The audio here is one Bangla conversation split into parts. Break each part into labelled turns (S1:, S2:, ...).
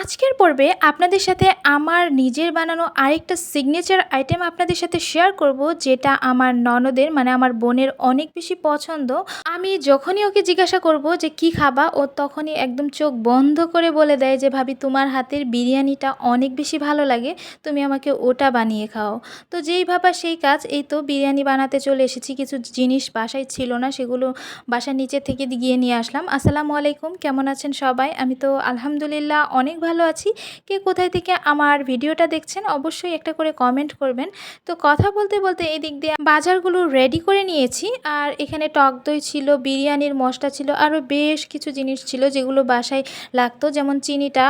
S1: আজকের পর্বে আপনাদের সাথে আমার নিজের বানানো আরেকটা সিগনেচার আইটেম আপনাদের সাথে শেয়ার করব, যেটা আমার ননদের মানে আমার বোনের অনেক বেশি পছন্দ। আমি যখনই ওকে জিজ্ঞাসা করব যে কি খাবা, ও তখনই একদম চোখ বন্ধ করে বলে দেয় যে ভাবি তোমার হাতের বিরিয়ানিটা অনেক বেশি ভালো লাগে, তুমি আমাকে ওটা বানিয়ে খাও। তো যেই ভাবা সেই কাজ, এই তো বিরিয়ানি বানাতে চলে এসেছি। কিছু জিনিস বাসায় ছিল না, সেগুলো বাসার নিচে থেকে গিয়ে নিয়ে আসলাম। আসসালামু আলাইকুম, কেমন আছেন সবাই? আমি তো আলহামদুলিল্লাহ অনেক ভালো আছি। কে কোথায় থেকে আমার ভিডিওটা দেখছেন অবশ্যই একটা করে কমেন্ট করবেন। তো কথা বলতে বলতে এই দিক দিয়ে বাজারগুলো রেডি করে নিয়েছি। আর এখানে টক দই ছিল, বিরিয়ানির মশলা ছিল, আরও বেশ কিছু জিনিস ছিল যেগুলো বাসায় লাগতো। যেমন চিনিটা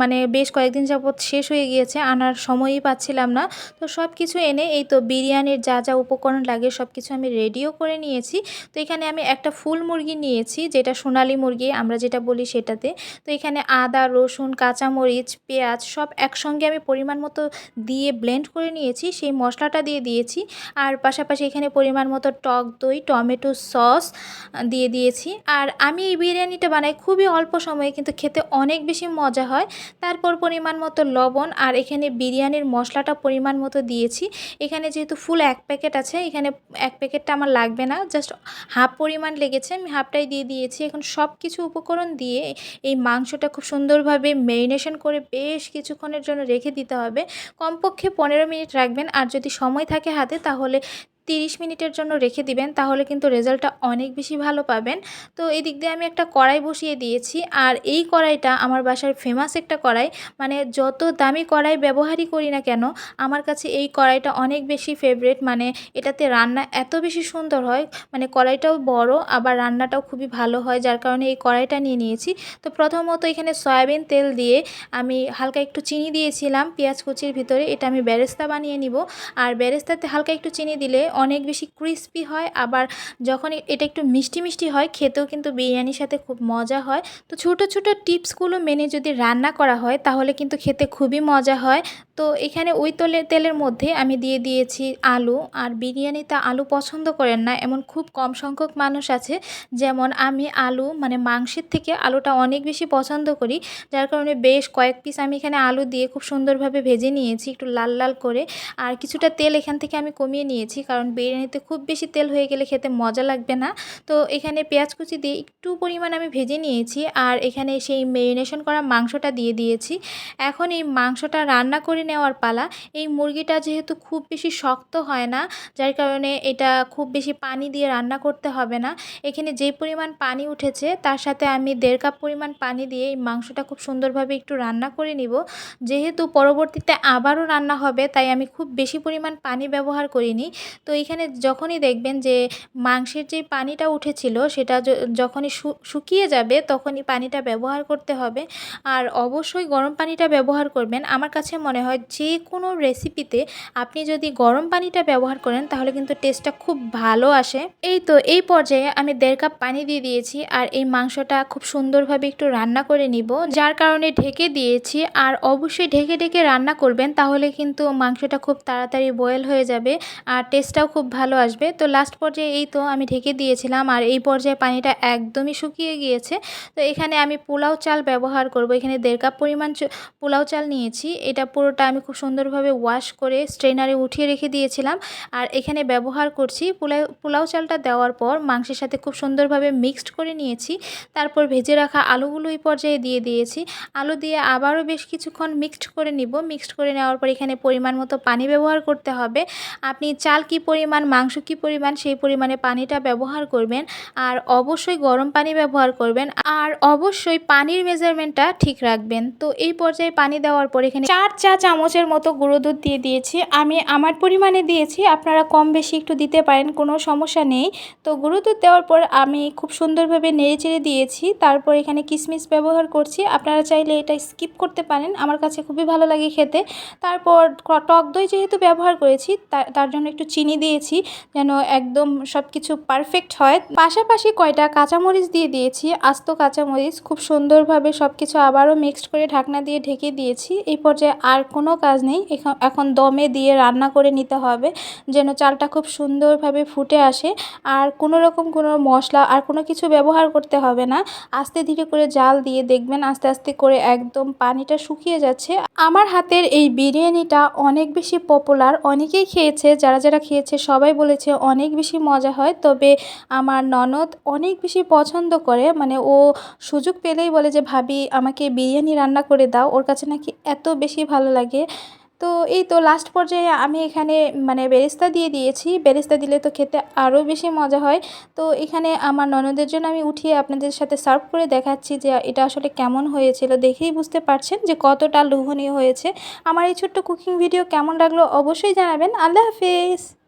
S1: মানে বেশ কয়েকদিন যাবৎ শেষ হয়ে গিয়েছে, আনার সময়ই পাচ্ছিলাম না। তো সব কিছু এনে এই তো বিরিয়ানির যা যা উপকরণ লাগে সব কিছু আমি রেডিও করে নিয়েছি। তো এখানে আমি একটা ফুল মুরগি নিয়েছি, যেটা সোনালী মুরগি আমরা যেটা বলি সেটাতে। তো এখানে আদা, রসুন, কাঁচামরিচ, পেঁয়াজ সব একসঙ্গে আমি পরিমাণ মতো দিয়ে ব্লেন্ড করে নিয়েছি, সেই মশলাটা দিয়ে দিয়েছি। আর পাশাপাশি এখানে পরিমাণ মতো টক দই, টমেটো সস দিয়ে দিয়েছি। আর আমি এই বিরিয়ানিটা বানাই খুবই অল্প সময়ে, কিন্তু খেতে অনেক বেশি মজা হয়। তারপর পরিমাণ মতো লবণ, আর এখানে বিরিয়ানির মশলাটা পরিমাণ মতো দিয়েছি। এখানে যেহেতু ফুল 1 প্যাকেট আছে, এখানে 1 প্যাকেটটা আমার লাগবে না, জাস্ট হাফ পরিমাণ লেগেছে, আমি হাফটাই দিয়ে দিয়েছি। এখন সব কিছু উপকরণ দিয়ে এই মাংসটা খুব সুন্দরভাবে ম্যারিনেশন করে বেশ কিছুক্ষণের জন্য রেখে দিতে হবে। কমপক্ষে 15 মিনিট রাখবেন, আর যদি সময় থাকে হাতে তাহলে 30 মিনিটের জন্য রেখে দিবেন, তাহলে কিন্তু রেজাল্টটা অনেক বেশি ভালো পাবেন। তো এই দিক দিয়ে আমি একটা কড়াই বসিয়ে দিয়েছি। আর এই কড়াইটা আমার বাসার ফেমাস একটা কড়াই, মানে যত দামি কড়াই ব্যবহারই করি না কেন, আমার কাছে এই কড়াইটা অনেক বেশি ফেভারিট। মানে এটাতে রান্না এত বেশি সুন্দর হয়, মানে কড়াইটাও বড় আবার রান্নাটাও খুবই ভালো হয়, যার কারণে এই কড়াইটা নিয়ে নিয়েছি। তো প্রথমত এখানে সয়াবিন তেল দিয়ে আমি হালকা একটু চিনি দিয়েছিলাম পেঁয়াজ কুচির ভিতরে, এটা আমি বেরেস্তা বানিয়ে নিব। আর বেরেস্তাতে হালকা একটু চিনি দিলে অনেক বেশি ক্রিস্পি হয়, আবার যখন এটা একটু মিষ্টি মিষ্টি হয় খেতেও কিন্তু বিরিয়ানির সাথে খুব মজা হয়। তো ছোটো ছোটো টিপসগুলো মেনে যদি রান্না করা হয় তাহলে কিন্তু খেতে খুবই মজা হয়। তো এখানে ওই তেলের মধ্যে আমি দিয়ে দিয়েছি আলু। আর বিরিয়ানিতে আলু পছন্দ করেন না এমন খুব কম সংখ্যক মানুষ আছে, যেমন আমি আলু মানে মাংসের থেকে আলুটা অনেক বেশি পছন্দ করি, যার কারণে বেশ কয়েক পিস আমি এখানে আলু দিয়ে খুব সুন্দরভাবে ভেজে নিয়েছি একটু লাল লাল করে। আর কিছুটা তেল এখান থেকে আমি কমিয়ে নিয়েছি, কারণ বিরিয়ানিতে খুব বেশি তেল হয়ে গেলে খেতে মজা লাগবে না। তো এখানে পেঁয়াজ কুচি দিয়ে একটু পরিমাণ আমি ভেজে নিয়েছি, আর এখানে সেই ম্যারিনেশন করা মাংসটা দিয়ে দিয়েছি। এখন এই মাংসটা রান্না করে নেওয়ার পালা। এই মুরগিটা যেহেতু খুব বেশি শক্ত হয় না, যার কারণে এটা খুব বেশি পানি দিয়ে রান্না করতে হবে না। এখানে যে পরিমাণ পানি উঠেছে তার সাথে আমি 1.5 কাপ পরিমাণ পানি দিয়ে এই মাংসটা খুব সুন্দরভাবে একটু রান্না করে নিব। যেহেতু পরবর্তীতে আবারও রান্না হবে তাই আমি খুব বেশি পরিমাণ পানি ব্যবহার করিনি। তো এখানে যখনই দেখবেন যে মাংসের যে পানিটা উঠেছিল সেটা যখনই শুকিয়ে যাবে তখনই পানিটা ব্যবহার করতে হবে। আর অবশ্যই গরম পানিটা ব্যবহার করবেন। আমার কাছে মনে হয় যে কোনো রেসিপিতে আপনি যদি গরম পানিটা ব্যবহার করেন তাহলে কিন্তু টেস্টটা খুব ভালো আসে। এই তো এই পর্যায়ে আমি 1.5 কাপ পানি দিয়ে দিয়েছি, আর এই মাংসটা খুব সুন্দরভাবে একটু রান্না করে নিব, যার কারণে ঢেকে দিয়েছি। আর অবশ্যই ঢেকে ঢেকে রান্না করবেন, তাহলে কিন্তু মাংসটা খুব তাড়াতাড়ি বয়েল হয়ে যাবে আর টেস্টটাও খুব ভালো আসবে। তো লাস্ট পর্যায়ে এই তো আমি ঢেকে দিয়েছিলাম, আর এই পর্যায়ে পানিটা একদমই শুকিয়ে গিয়েছে। তো এখানে আমি পোলাও চাল ব্যবহার করব। এখানে 1.5 কাপ পরিমাণ পোলাও চাল নিয়েছি, এটা পুরোটা আমি খুব সুন্দরভাবে ওয়াশ করে স্ট্রেনারে উঠিয়ে রেখে দিয়েছিলাম। আর এখানে ব্যবহার করছি পোলাও চালটা দেওয়ার পর মাংসের সাথে খুব সুন্দরভাবে মিক্সড করে নিয়েছি। তারপর ভেজে রাখা আলুগুলো এই পর্যায়ে দিয়ে দিয়েছি। আলু দিয়ে আবারও বেশ কিছুক্ষণ মিক্সড করে নিব। মিক্সড করে নেওয়ার পর এখানে পরিমাণ মতো পানি ব্যবহার করতে হবে। আপনি চাল কী পরিমাণ মাংস কী পরিমাণ সেই পরিমাণে পানিটা ব্যবহার করবেন। আর অবশ্যই গরম পানি ব্যবহার করবেন, আর অবশ্যই পানির মেজারমেন্টটা ঠিক রাখবেন। তো এই পর্যায়ে পানি দেওয়ার পর এখানে 4 চা চামচের মতো গুঁড়ো দুধ দিয়ে দিয়েছি। আমি আমার পরিমাণে দিয়েছি, আপনারা কম বেশি একটু দিতে পারেন, কোনো সমস্যা নেই। তো গুঁড়ো দুধ দেওয়ার পর আমি খুব সুন্দরভাবে নেড়েচেড়ে দিয়েছি। তারপর এখানে কিশমিশ ব্যবহার করছি, আপনারা চাইলে এটা স্কিপ করতে পারেন, আমার কাছে খুবই ভালো লাগে খেতে। তারপর টক দই যেহেতু ব্যবহার করেছি তার জন্য একটু চিনি দিয়েছি যেন একদম সব কিছু পারফেক্ট হয়। পাশাপাশি কয়টা কাঁচামরিচ দিয়ে দিয়েছি, আস্ত কাঁচামরিচ। খুব সুন্দরভাবে সব কিছু আবারও মিক্সড করে ঢাকনা দিয়ে ঢেকে দিয়েছি। এই পর্যায়ে আর কোনো কাজ নেই, এখন দমে দিয়ে রান্না করে নিতে হবে যেন চালটা খুব সুন্দরভাবে ফুটে আসে। আর কোনো রকম কোনো মশলা আর কোনো কিছু ব্যবহার করতে হবে না। আস্তে ধীরে করে জাল দিয়ে দেখবেন আস্তে আস্তে করে একদম পানিটা শুকিয়ে যাচ্ছে। আমার হাতের এই বিরিয়ানিটা অনেক বেশি পপুলার, অনেকেই খেয়েছে, যারা যারা খেয়েছে সবাই বলেছে অনেক বেশি মজা হয়। তবে আমার ননদ অনেক বেশি পছন্দ করে, মানে ও সুযোগ পেলেই বলে যে ভাবি আমাকে বিরিয়ানি রান্না করে দাও, ওর কাছে নাকি এত বেশি ভালো লাগে। তো এই তো লাস্ট পর্যায়ে আমি এখানে মানে বেরেস্তা দিয়ে দিয়েছি, বেরেস্তা দিলে তো খেতে আরও বেশি মজা হয়। তো এখানে আমার ননদের জন্য আমি উঠিয়ে আপনাদের সাথে সার্ভ করে দেখাচ্ছি যে এটা আসলে কেমন হয়েছিল। দেখেই বুঝতে পারছেন যে কতটা লোভনীয় হয়েছে। আমার এই ছোট্ট কুকিং ভিডিও কেমন লাগলো অবশ্যই জানাবেন। আল্লাহ হাফেজ।